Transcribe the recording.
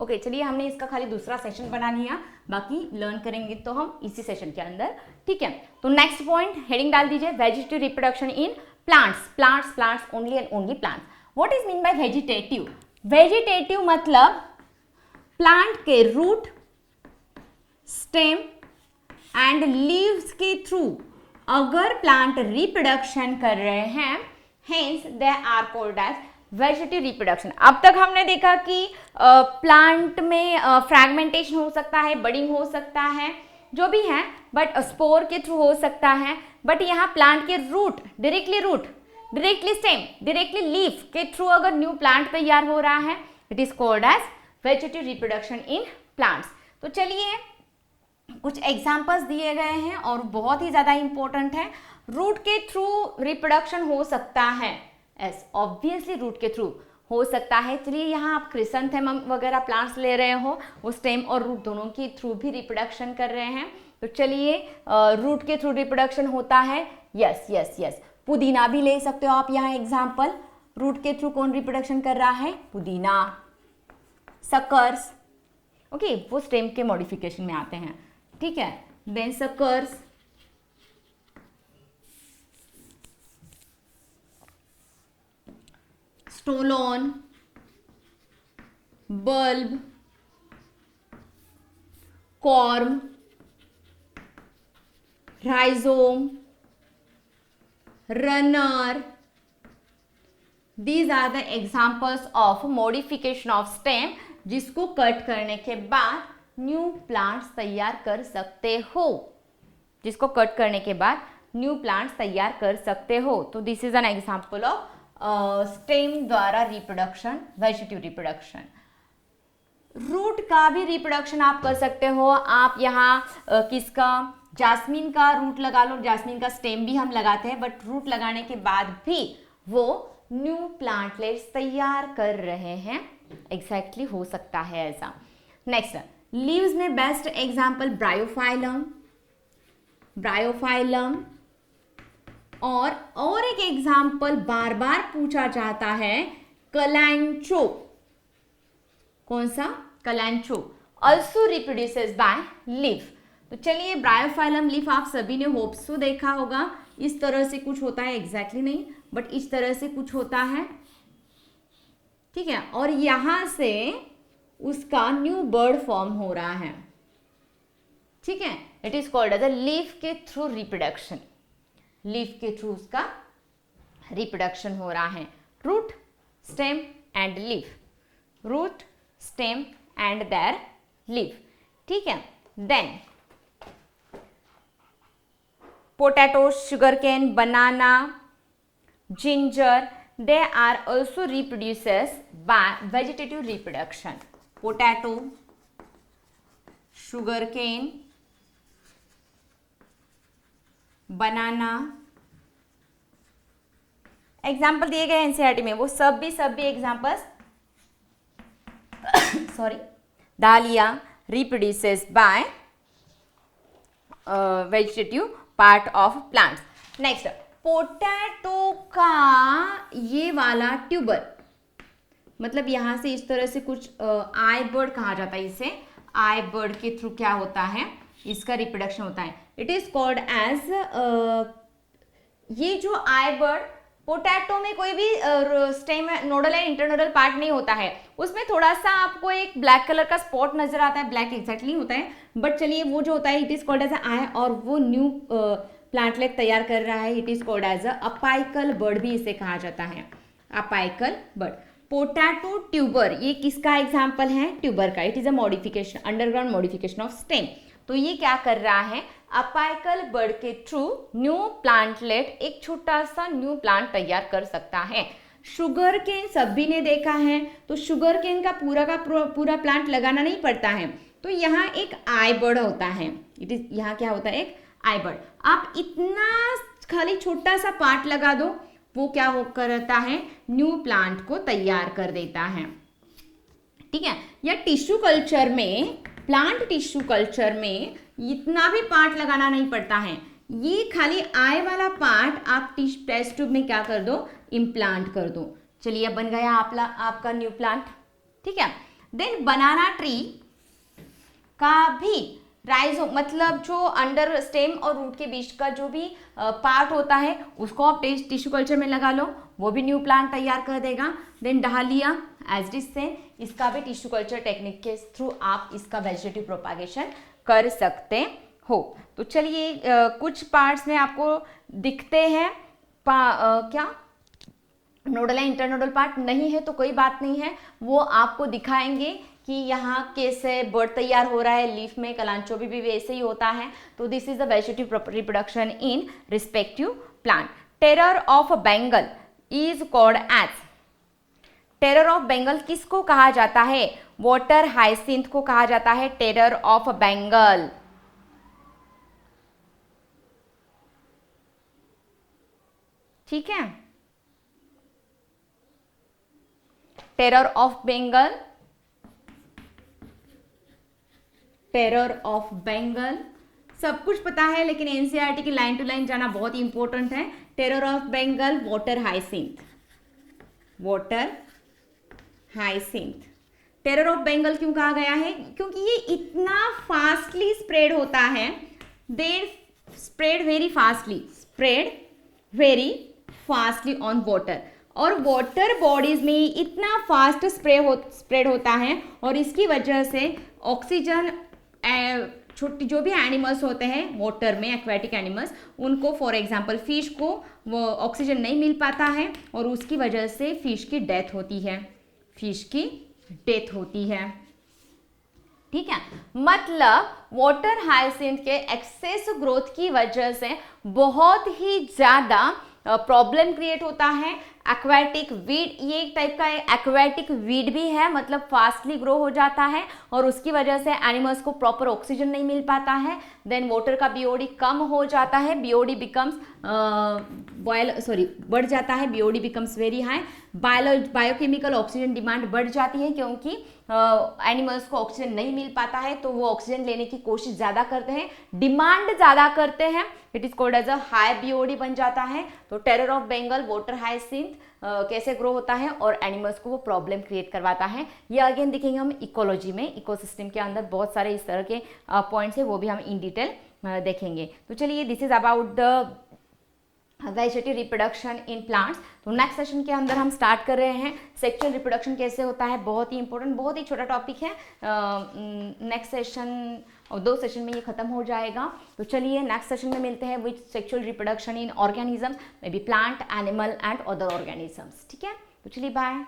Okay चलिए हमने इसका खाली दूसरा सेशन बना लिया, बाकी लर्न करेंगे तो हम इसी सेशन के अंदर, ठीक है। तो नेक्स्ट पॉइंट हेडिंग डाल दीजिए, vegetative reproduction in plants, plants plants only and only plants. What is mean by vegetative? Vegetative मतलब प्लांट के रूट, स्टेम एंड लीव्स के थ्रू अगर प्लांट रिप्रोडक्शन कर रहे हैं, hence they are called as vegetative reproduction. अब तक हमने देखा कि प्लांट में फ्रैगमेंटेशन हो सकता है, बडिंग हो सकता है, जो भी है, बट स्पोर के थ्रू हो सकता है, बट यहाँ प्लांट के root, directly stem, directly leaf के थ्रू अगर न्यू प्लांट तैयार हो रहा है, it is called as vegetative reproduction in plants. तो चलिए कुछ एग्जाम्पल्स दिए गए हैं और बहुत ही ज्यादा इंपॉर्टेंट है। रूट के थ्रू रिप्रोडक्शन हो सकता है, एस ऑब्वियसली रूट के थ्रू हो सकता है। चलिए यहाँ आप क्रिसैंथेमम वगैरह प्लांट्स ले रहे हो, वो स्टेम और रूट दोनों के थ्रू भी रिप्रोडक्शन कर रहे हैं। तो चलिए रूट के थ्रू रिप्रोडक्शन होता है, यस यस यस। पुदीना भी ले सकते हो आप यहाँ एग्जाम्पल, रूट के थ्रू कौन रिप्रोडक्शन कर रहा है? पुदीना। सकर्स, ओके वो स्टेम के मॉडिफिकेशन में आते हैं, ठीक है। Then suckers, stolon, bulb, corm, rhizome, runner, these are the examples of modification of stem जिसको कट करने के बाद न्यू प्लांट्स तैयार कर सकते हो, जिसको कट करने के बाद न्यू प्लांट्स तैयार कर सकते हो। तो this is an example of stem द्वारा रिप्रोडक्शन, वेजिटेटिव रिप्रोडक्शन। रूट का भी रिप्रोडक्शन आप कर सकते हो। आप यहाँ किसका, जास्मीन का रूट लगा लो, जास्मीन का स्टेम भी हम लगाते हैं, बट रूट लगाने के बाद भी वो न्यू प्लांटलेट्स तैयार कर रहे हैं, एग्जैक्टली हो सकता है ऐसा। नेक्स्ट लीव्स में बेस्ट एग्जांपल ब्रायोफाइलम, ब्रायोफाइलम, और एक एग्जांपल बार बार पूछा जाता है कलैंचो। कौन सा? कलैंचो ऑल्सो रिप्रोड्यूसेस बाय लीफ। तो चलिए ब्रायोफाइलम लीफ आप सभी ने होप्सो देखा होगा, इस तरह से कुछ होता है, एग्जैक्टली नहीं बट इस तरह से कुछ होता है, ठीक है। और यहां से उसका न्यू बर्ड फॉर्म हो रहा है, ठीक है। It is called as a leaf के थ्रू रिप्रोडक्शन, लीफ के थ्रू उसका रिप्रोडक्शन हो रहा है। Root, stem and leaf, root, stem and their leaf, ठीक है। Then potato, sugarcane, banana, ginger, they are also reproduces by vegetative reproduction. Potato, sugarcane, banana, example दिए गए एनसीईआरटी में, वो सब भी एग्जाम्पल्स सॉरी, दालिया reproduces by vegetative part of plants. Next potato का ये वाला ट्यूबर, मतलब यहां से इस तरह से कुछ आई बर्ड कहा जाता है, इसे आई बर्ड के थ्रू क्या होता है, इसका रिप्रोडक्शन होता है। इट इज कॉल्ड एज, ये जो आई बर्ड, पोटैटो में कोई भी stem nodal and internodal part नहीं होता है, उसमें थोड़ा सा आपको एक ब्लैक कलर का स्पॉट नजर आता है, ब्लैक एग्जैक्टली होता है, बट चलिए वो जो होता है it is called as eye, और वो न्यू प्लांटलेट तैयार कर रहा है, it is called as apical bud भी इसे कहा जाता है, अपाइकल बर्ड। पोटैटो ट्यूबर ये किसका एग्जाम्पल है? ट्यूबर का। It is a modification, underground modification of stem. तो ये क्या कर रहा है, अपाइकल बर्ड के थ्रू न्यू प्लांटलेट, एक छोटा सा न्यू प्लांट तैयार कर सकता है। शुगर केन सभी ने देखा है, तो शुगर केन का पूरा प्लांट लगाना नहीं पड़ता है, तो यहाँ एक आई बर्ड होता है, इट इज, यहाँ क्या होता है, एक आई बर्ड। आप इतना खाली छोटा सा पार्ट लगा दो, वो क्या हो करता है, न्यू प्लांट को तैयार कर देता है, ठीक है। या टिश्यू कल्चर में, प्लांट टिश्यू कल्चर में इतना भी पार्ट लगाना नहीं पड़ता है, ये खाली आई वाला पार्ट आप टेस्ट ट्यूब में क्या कर दो, इम्प्लांट कर दो। चलिए अब बन गया आपका न्यू प्लांट, ठीक है। देन बनाना ट्री का भी राइजोम मतलब जो अंडर स्टेम और रूट के बीच का जो भी पार्ट होता है उसको आप टिश्यू कल्चर में लगा लो, वो भी न्यू प्लांट तैयार कर देगा। देन डहालिया एज इट से, इसका भी टिश्यू कल्चर टेक्निक के थ्रू आप इसका वेजिटेटिव प्रोपागेशन कर सकते हो। तो चलिए कुछ पार्ट्स में आपको दिखते हैं क्या नोडल या इंटरनोडल पार्ट नहीं है तो कोई बात नहीं है, वो आपको दिखाएंगे कि यहाँ कैसे बर्ड तैयार हो रहा है लीफ में, कलांचोबी भी वैसे ही होता है। तो this is the vegetative reproduction in respective plant. Terror of Bengal is called as, terror of Bengal किसको कहा जाता है? वाटर हाइसिंथ को कहा जाता है टेरर ऑफ बंगाल। ठीक है, terror of Bengal, terror of Bengal सब कुछ पता है, लेकिन एनसीईआरटी की लाइन टू लाइन जाना बहुत ही इंपॉर्टेंट है। Terror of Bengal, water hyacinth, water hyacinth. Terror of Bengal क्यों कहा गया है? क्योंकि ये इतना फास्टली स्प्रेड होता है, they spread very fastly, spread very fastly on water, और वाटर बॉडीज में इतना फास्ट स्प्रेड होता है, और इसकी वजह से ऑक्सीजन छोटी जो भी एनिमल्स होते हैं वाटर में, एक्वेटिक एनिमल्स, उनको फॉर एग्जांपल फिश को वो ऑक्सीजन नहीं मिल पाता है और उसकी वजह से फिश की डेथ होती है, फिश की डेथ होती है। ठीक है, मतलब वाटर हाइसिंथ के एक्सेस ग्रोथ की वजह से बहुत ही ज़्यादा प्रॉब्लम क्रिएट होता है। एक्वेटिक वीड, ये एक टाइप का एक्वेटिक वीड भी है, मतलब फास्टली ग्रो हो जाता है और उसकी वजह से एनिमल्स को प्रॉपर ऑक्सीजन नहीं मिल पाता है। देन वाटर का बीओडी कम हो जाता है, बीओडी बिकम्स बढ़ जाता है, BOD becomes very high. Biochemical oxygen demand बढ़ जाती है क्योंकि एनिमल्स को ऑक्सीजन नहीं मिल पाता है, तो वो ऑक्सीजन लेने की कोशिश ज़्यादा करते हैं, डिमांड ज़्यादा करते हैं, it is called as a high BOD बन जाता है। तो terror of Bengal, water hyacinth कैसे ग्रो होता है और एनिमल्स को वो प्रॉब्लम क्रिएट करवाता है, ये अगेन देखेंगे हम इकोलॉजी में, इकोसिस्टम के अंदर बहुत सारे इस तरह के पॉइंट्स है, वो भी हम इन डिटेल देखेंगे। तो चलिए this is about the vegetative reproduction in plants. तो नेक्स्ट सेशन के अंदर हम स्टार्ट कर रहे हैं सेक्सुअल रिप्रोडक्शन कैसे होता है, बहुत ही इंपॉर्टेंट, बहुत ही छोटा टॉपिक है। नेक्स्ट सेशन और 2 सेशन में ये खत्म हो जाएगा। तो चलिए नेक्स्ट सेशन में मिलते हैं which sexual reproduction in organism, may be plant, animal and other organisms. ठीक है, तो चलिए बाय।